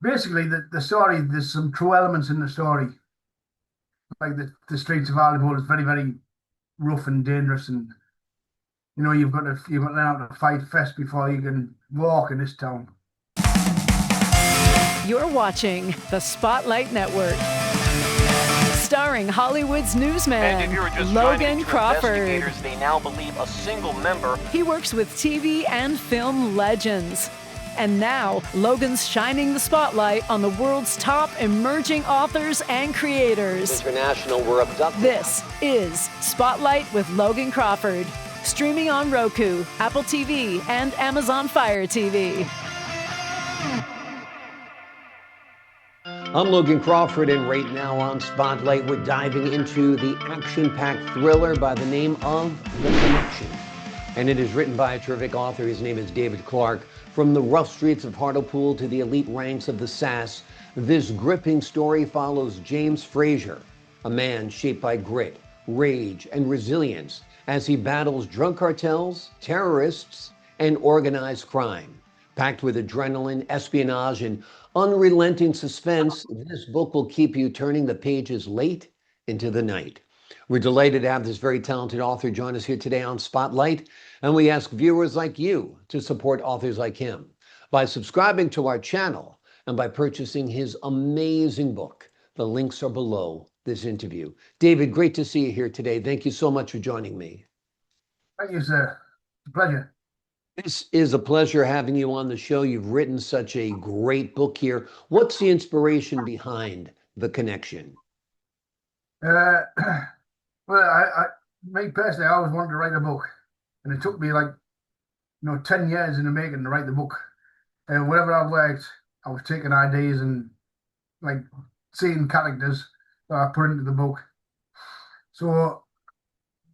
basically the story. There's some true elements in the story, like the streets of Hartlepool is very very rough and dangerous, and you've got to learn how to fight first before you can walk in this town. You're watching the Spotlight Network, starring Hollywood's newsman, And if you're just Logan joining Crawford. investigators, they now believe a single member. He works with TV and film legends. And now, Logan's shining the spotlight on the world's top emerging authors and creators. International were abducted. This is Spotlight with Logan Crawford, streaming on Roku, Apple TV, and Amazon Fire TV. I'm Logan Crawford, and right now on Spotlight, we're diving into the action-packed thriller by the name of The Connection. And it is written by a terrific author. His name is David Clark. From the rough streets of Hartlepool to the elite ranks of the SAS, this gripping story follows James Fraser, a man shaped by grit, rage, and resilience as he battles drug cartels, terrorists, and organized crime. Packed with adrenaline, espionage, and unrelenting suspense, this book will keep you turning the pages late into the night. We're delighted to have this very talented author join us here today on Spotlight, and we ask viewers like you to support authors like him by subscribing to our channel and by purchasing his amazing book. The links are below this interview. David, great to see you here today. Thank you so much for joining me. Thank you, sir. It's a pleasure. This is a pleasure having you on the show. You've written such a great book here. What's the inspiration behind The Connection? Uh, well, me personally, I always wanted to write a book, and it took me 10 years in the making to write the book. Wherever I worked, I was taking ideas and like seeing characters that I put into the book. So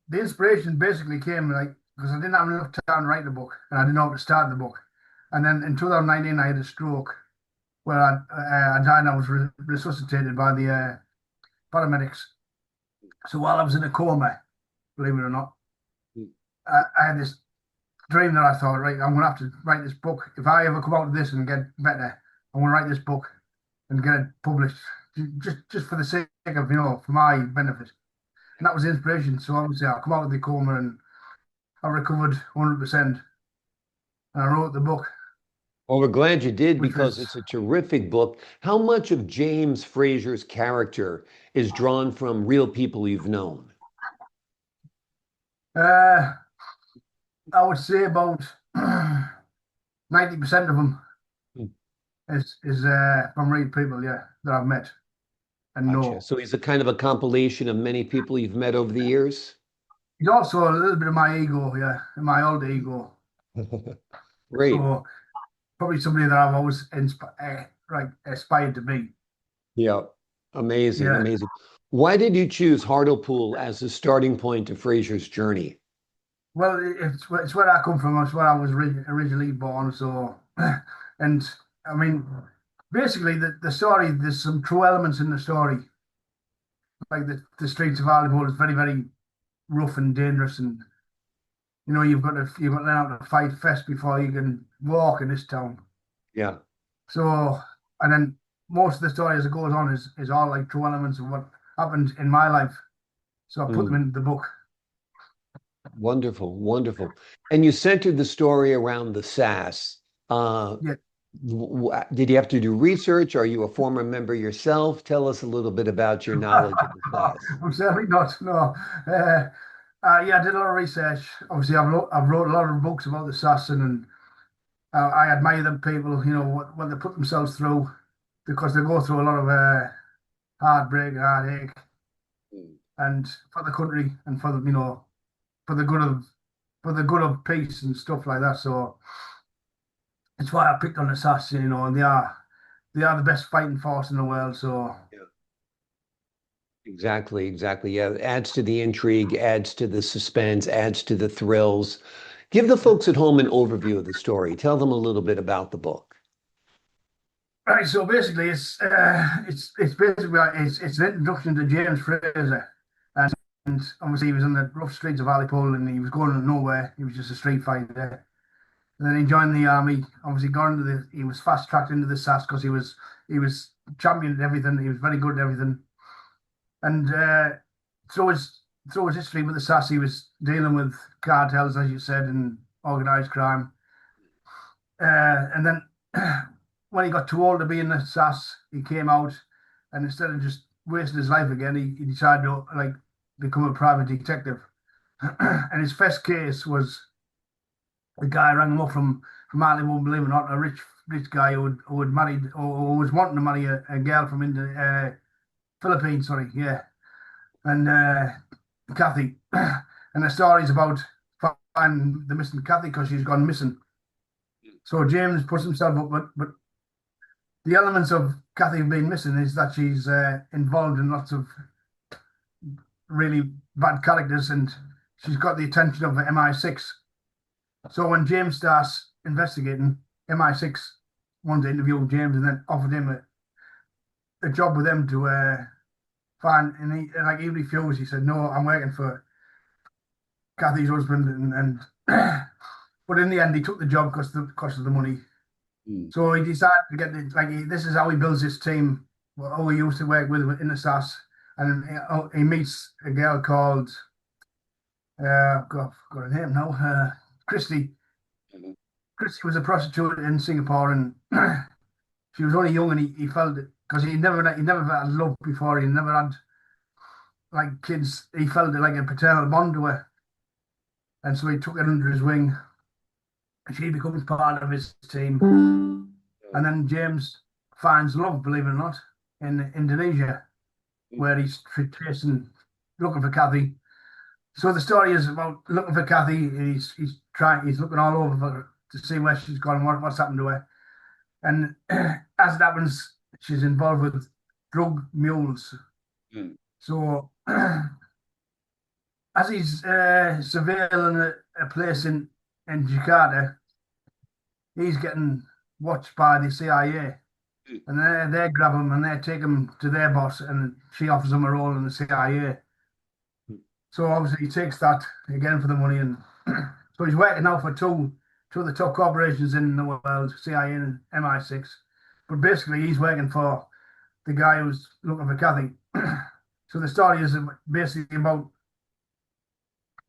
the inspiration basically came because I didn't have enough time to write the book, and I didn't know how to start the book. And then in 2019, I had a stroke where I died, and I was resuscitated by the paramedics. So while I was in a coma, believe it or not, I had this dream that I thought, right, I'm going to have to write this book. If I ever come out of this and get better, I'm going to write this book and get it published, just for the sake of, for my benefit. And that was the inspiration. So obviously I come out of the coma and I recovered 100%, and I wrote the book. Well, we're glad you did, because it's a terrific book. How much of James Fraser's character is drawn from real people you've known? I would say about 90% of them is from real people, yeah, that I've met and know. So he's a kind of a compilation of many people you've met over the years? He's also a little bit of my ego, yeah, my old ego. Great. So probably somebody that I've always aspired to be. Yeah, amazing, Yeah. amazing. Why did you choose Hartlepool as the starting point to Fraser's journey? Well, it's where I come from. It's where I was originally born. So, and I mean, basically the story. There's some true elements in the story. Like the streets of Hartlepool is very very rough and dangerous, and you've got to learn how to fight first before you can walk in this town. Yeah. So, and then most of the story as it goes on is all like true elements of what happened in my life. So I put them into the book. Wonderful, wonderful. And you centered the story around the SAS. Yeah. Did you have to do research? Are you a former member yourself? Tell us a little bit about your knowledge of the SAS. I'm certainly not. No. Yeah, I did a lot of research. Obviously, I've wrote a lot of books about the SAS, and I admire them people. What they put themselves through, because they go through a lot of heartbreak and heartache, and for the country and for the for the good of peace and stuff like that. So it's why I picked on the SAS. And they are the best fighting force in the world. So. Yeah. Exactly, exactly. Yeah, it adds to the intrigue, adds to the suspense, adds to the thrills. Give the folks at home an overview of the story. Tell them a little bit about the book. Right. So basically, it's basically it's an introduction to James Fraser, and obviously he was on the rough streets of Hartlepool, and he was going nowhere. He was just a street fighter, And then he joined the army. Obviously, he was fast tracked into the SAS because he was champion at everything. He was very good at everything. And through his through his history with the SAS, he was dealing with cartels, as you said, and organised crime. And then when he got too old to be in the SAS, he came out, and instead of just wasting his life again, he decided to like become a private detective. And his first case was a guy rang him up from Hartlepool, believe it or not, a rich guy who had married or was wanting to marry a girl from Philippines, sorry, yeah, and Kathy, and the story's about finding the missing Kathy because she's gone missing. So James puts himself up, but the elements of Kathy being missing is that she's involved in lots of really bad characters, and she's got the attention of the MI6. So when James starts investigating, MI6 wanted to interview James and then offered him a job with them to find, and he refused. He said, "No, I'm working for Kathy's husband," and but in the end, he took the job because of the money. So he decided to get this is how he builds his team. Who he used to work with in the SAS, and he meets a girl called got her name now, Christy. Christy was a prostitute in Singapore, and she was only young, and he felt it because he never had love before. He never had like kids. He felt it like a paternal bond to her, and so he took her under his wing. She becomes part of his team. And then James finds love, believe it or not, in Indonesia, where he's looking for Kathy. So the story is about looking for Kathy. He's looking all over to see where she's gone, what's happened to her. And as it happens, she's involved with drug mules. So as he's surveilling a place in Jakarta, he's getting watched by the CIA, and they grab him and they take him to their boss, and she offers him a role in the CIA. So obviously he takes that again for the money, and so he's working now for two of the top corporations in the world, CIA and MI6. But basically he's working for the guy who's looking for Kathy. So the story is basically about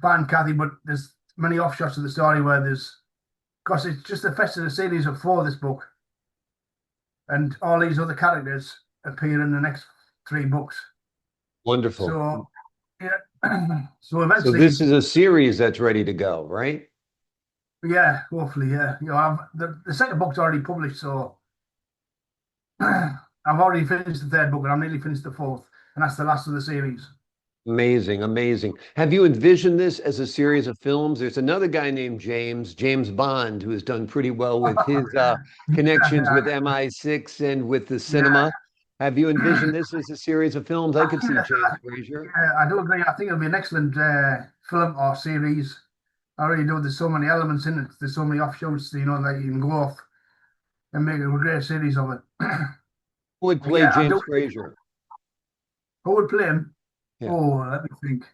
finding Kathy, but there's many offshots of the story where because it's just the first of the series of 4, this book, and all these other characters appear in the next 3 books. Wonderful. So yeah, so eventually, so this is a series that's ready to go, right? Yeah, hopefully, yeah. The second book's already published, so I've already finished the 3rd book, and I'm nearly finished the 4th, and that's the last of the series. Amazing, amazing. Have you envisioned this as a series of films? There's another guy named James Bond, who has done pretty well with his connections with MI6 and with the cinema. Have you envisioned this as a series of films? I could see James Fraser. Yeah, I do agree. I think it'll be an excellent film or series. I already know there's so many elements in it. There's so many offshoots, that you can go off and make a great series of it. Who would play James Fraser? Who would play him? Yeah. Oh, let me think.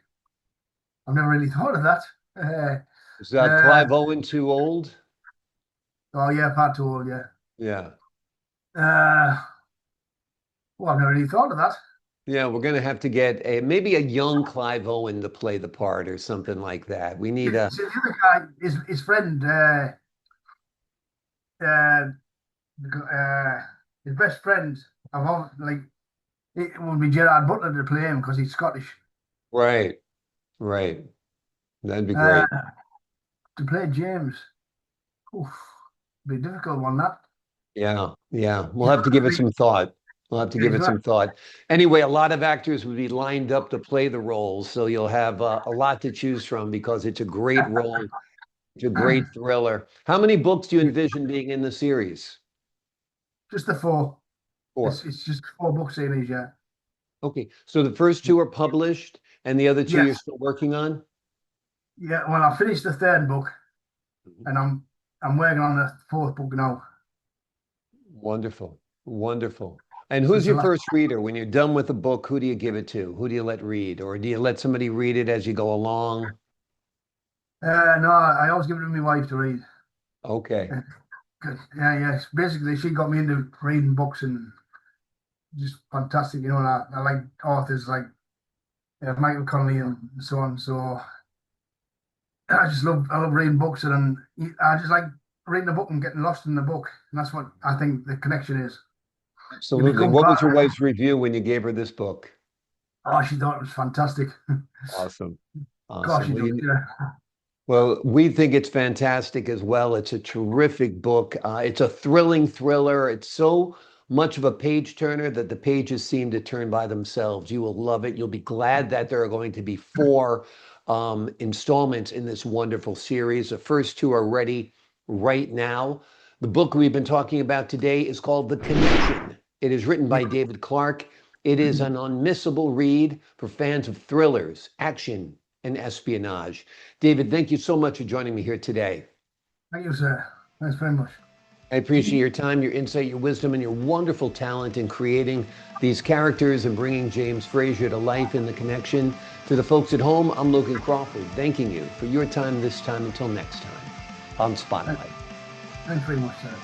I've never really thought of that. Is Clive Owen too old? Oh yeah, far too old. Yeah. Yeah. Well, I've never really thought of that. Yeah, we're gonna have to get maybe a young Clive Owen to play the part or something like that. We need a. So the other guy, his friend, his best friend. It would be Gerard Butler to play him because he's Scottish. Right. That'd be great. To play James, be a difficult one, that. Yeah. We'll have to give it some thought. Anyway, a lot of actors would be lined up to play the roles, so you'll have a lot to choose from because it's a great role. It's a great thriller. How many books do you envision being in the series? Just the 4. 4. It's just 4 book series, yeah. Okay, so the first 2 are published, and the other 2 you're still working on? Yeah, well, I finished the 3rd book, and I'm working on the 4th book now. Wonderful. And who's your first reader? When you're done with the book, who do you give it to? Who do you let read? Or do you let somebody read it as you go along? No, I always give it to my wife to read. Okay. Yeah, yeah. Basically, she got me into reading books and just fantastic, you know. And I like authors like Michael Connelly and so on. So I love reading books, and I just like reading a book and getting lost in the book, and that's what I think the connection is. You Absolutely. become What was part your of it. wife's review when you gave her this book? Oh, she thought it was fantastic. Awesome. Gosh, Awesome. she Well, does. Yeah. we think it's fantastic as well. It's a terrific book. It's a thrilling thriller. It's so much of a page turner that the pages seem to turn by themselves. You will love it. You'll be glad that there are going to be four installments in this wonderful series. The first two are ready right now. The book we've been talking about today is called The Connection. It is written by David Clark. It is an unmissable read for fans of thrillers, action, and espionage. David, thank you so much for joining me here today. Thank you, sir. Thanks very much. I appreciate your time, your insight, your wisdom, and your wonderful talent in creating these characters and bringing James Fraser to life in The Connection. To the folks at home, I'm Logan Crawford, thanking you for your time this time. Until next time on Spotlight. Thanks very much, sir.